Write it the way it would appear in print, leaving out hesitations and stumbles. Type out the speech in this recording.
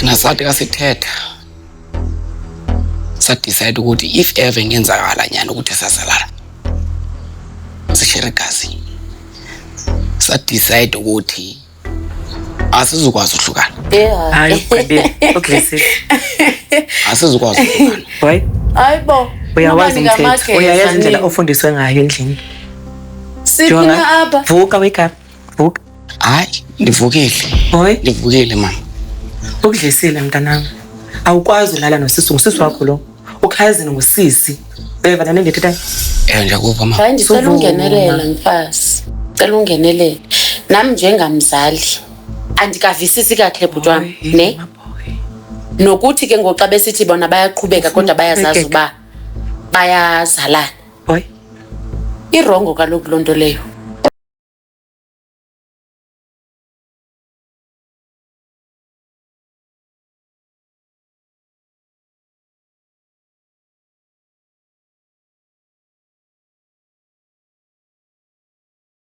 thina sathi kasithetha sadecide ukuthi if ever ngenzakala nyana ukuthi sasalala sishare igazi, sadecide ukuthi asizukwazi ukuhlukana. Hayi okay sis. Asizukwazi ukuhlukana. Why? Hayibo. Uyawazi umthetho. Uyayazi indlela ofundiswe ngayo endlini. Siphina apha. Vuka wake up. Vuka. Hayi, ndivukile. Boy, ndivukile mama. Ukudlisile mntanami. Awukwazi ulala nosisi ngusisi wakho lo. Ukhazi ngusisi. Beva nani ndithetha? Ngiyakuva mama. Hayi ndicela ungenelela mfasi. Cela ungenelele. Nami njengamzali andikavisisi kahle butwami, ne? Nokuthi ke ngoxa besithi bona bayaqhubeka kodwa bayazazi uba bayazalana. Boy. Irongo kaloku lonto leyo.